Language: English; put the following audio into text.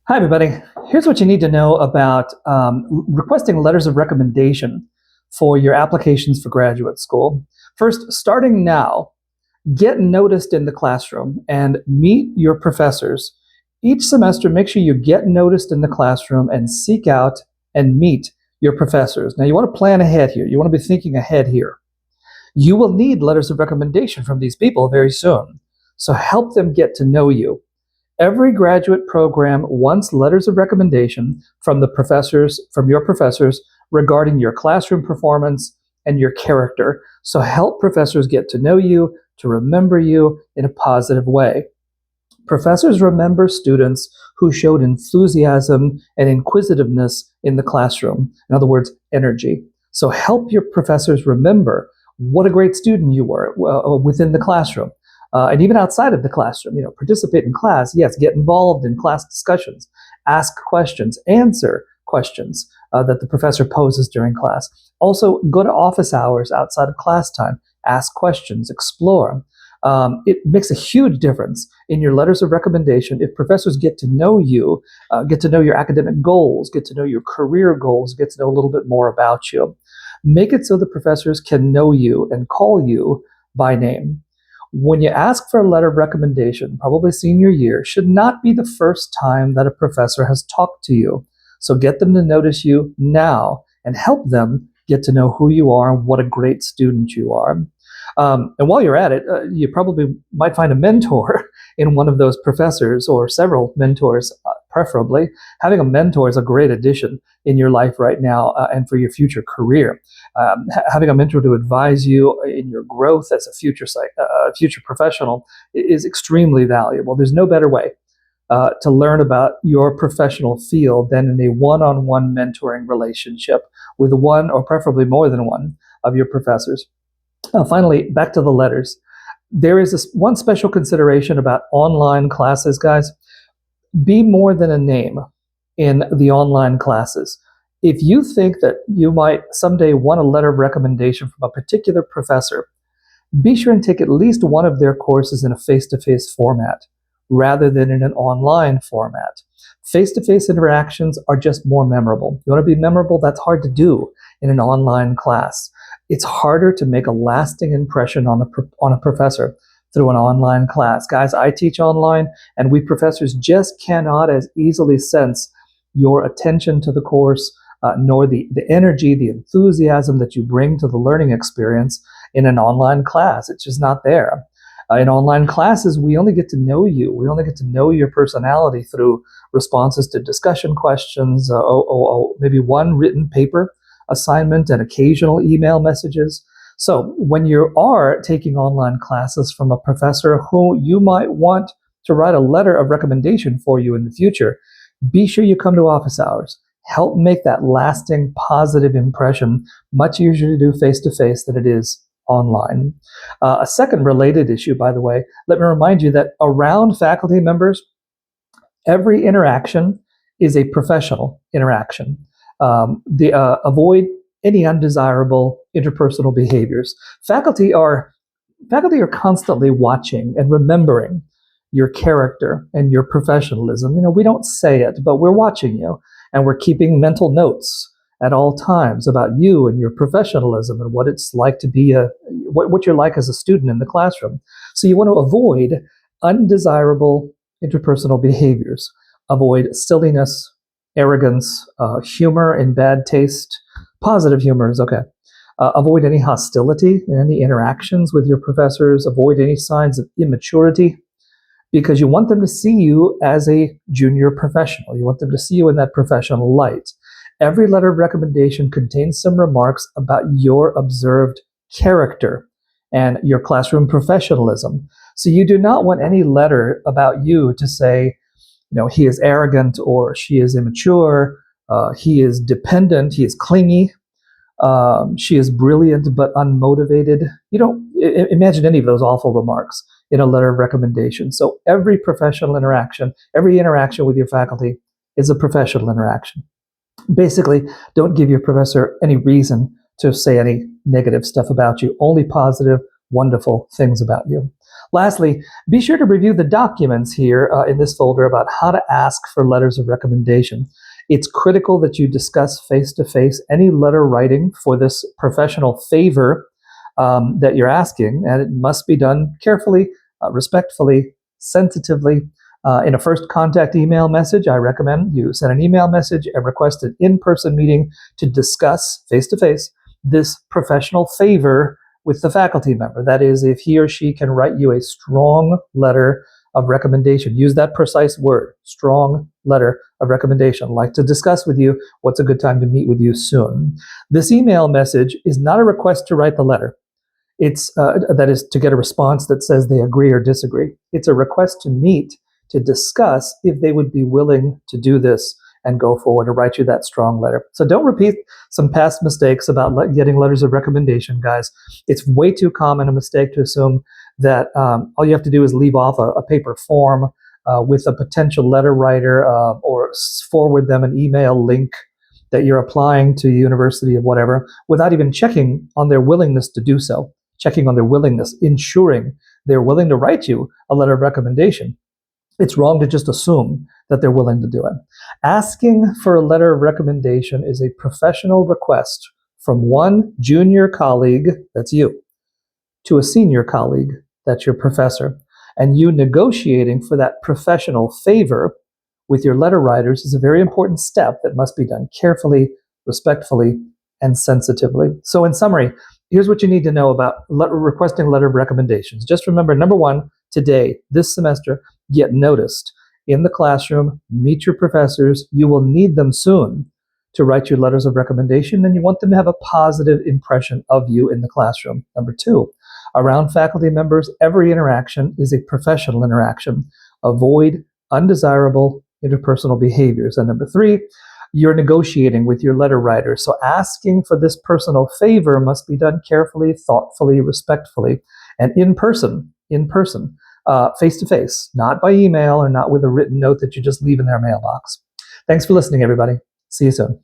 Hi, everybody. Here's what you need to know about requesting letters of recommendation for your applications for graduate school. First, starting now, get noticed in the classroom and meet your professors. Each semester, make sure you get noticed in the classroom and seek out and meet your professors. Now, you want to plan ahead here. You want to be thinking ahead here. You will need letters of recommendation from these people very soon. So help them get to know you. Every graduate program wants letters of recommendation from your professors regarding your classroom performance and your character. So help professors get to know you, to remember you in a positive way. Professors remember students who showed enthusiasm and inquisitiveness in the classroom. In other words, energy. So help your professors remember what a great student you were within the classroom. And even outside of the classroom, participate in class. Yes, get involved in class discussions, ask questions, answer questions that the professor poses during class. Also, go to office hours outside of class time, ask questions, explore. It makes a huge difference in your letters of recommendation if professors get to know you, get to know your academic goals, get to know your career goals, get to know a little bit more about you. Make it so the professors can know you and call you by name. When you ask for a letter of recommendation, probably senior year, should not be the first time that a professor has talked to you. So get them to notice you now and help them get to know who you are and what a great student you are. And while you're at it, you probably might find a mentor in one of those professors or several mentors, preferably. Having a mentor is a great addition in your life right now and for your future career. Having a mentor to advise you in your growth as a future professional is extremely valuable. There's no better way to learn about your professional field than in a one-on-one mentoring relationship with one or preferably more than one of your professors. Finally, back to the letters. There is this one special consideration about online classes, guys. Be more than a name in the online classes. If you think that you might someday want a letter of recommendation from a particular professor, be sure and take at least one of their courses in a face-to-face format rather than in an online format. Face-to-face interactions are just more memorable. You want to be memorable? That's hard to do in an online class. It's harder to make a lasting impression on a professor through an online class. Guys, I teach online, and we professors just cannot as easily sense your attention to the course, nor the energy, the enthusiasm that you bring to the learning experience in an online class. It's just not there. In online classes, we only get to know you. We only get to know your personality through responses to discussion questions, maybe one written paper assignment and occasional email messages. So when you are taking online classes from a professor who you might want to write a letter of recommendation for you in the future, be sure you come to office hours. Help make that lasting positive impression much easier to do face-to-face than it is online. A second related issue, by the way, let me remind you that around faculty members, every interaction is a professional interaction. Avoid any undesirable interpersonal behaviors. Faculty are constantly watching and remembering your character and your professionalism. We don't say it, but we're watching you, and we're keeping mental notes at all times about you and your professionalism and what it's like to be what you're like as a student in the classroom. So you want to avoid undesirable interpersonal behaviors. Avoid silliness, arrogance, humor in bad taste. Positive humor is okay. Avoid any hostility in any interactions with your professors. Avoid any signs of immaturity, because you want them to see you as a junior professional. You want them to see you in that professional light. Every letter of recommendation contains some remarks about your observed character and your classroom professionalism. So you do not want any letter about you to say, he is arrogant, or she is immature, he is dependent, he is clingy, she is brilliant but unmotivated. You don't imagine any of those awful remarks in a letter of recommendation. So every professional interaction, every interaction with your faculty is a professional interaction. Basically, don't give your professor any reason to say any negative stuff about you, only positive, wonderful things about you. Lastly, be sure to review the documents here in this folder about how to ask for letters of recommendation. It's critical that you discuss face-to-face any letter writing for this professional favor that you're asking, and it must be done carefully, respectfully, sensitively. In a first contact email message, I recommend you send an email message and request an in-person meeting to discuss face-to-face this professional favor with the faculty member. That is, if he or she can write you a strong letter of recommendation. Use that precise word, strong letter of recommendation. Like to discuss with you what's a good time to meet with you soon. This email message is not a request to write the letter. It's that is to get a response that says they agree or disagree. It's a request to meet to discuss if they would be willing to do this and go forward to write you that strong letter. So don't repeat some past mistakes about getting letters of recommendation, guys. It's way too common a mistake to assume that all you have to do is leave off a paper form with a potential letter writer or forward them an email link that you're applying to a university of whatever without even checking on their willingness to do so, checking on their willingness, ensuring they're willing to write you a letter of recommendation. It's wrong to just assume that they're willing to do it. Asking for a letter of recommendation is a professional request from one junior colleague, that's you, to a senior colleague, that's your professor. And you negotiating for that professional favor with your letter writers is a very important step that must be done carefully, respectfully, and sensitively. So in summary, here's what you need to know about requesting letter of recommendations. Just remember, number one, today, this semester, get noticed in the classroom, meet your professors. You will need them soon to write your letters of recommendation, and you want them to have a positive impression of you in the classroom. Number two, around faculty members, every interaction is a professional interaction. Avoid undesirable interpersonal behaviors. And number three, you're negotiating with your letter writer. So asking for this personal favor must be done carefully, thoughtfully, respectfully, and in person, face to face, not by email or not with a written note that you just leave in their mailbox. Thanks for listening, everybody. See you soon.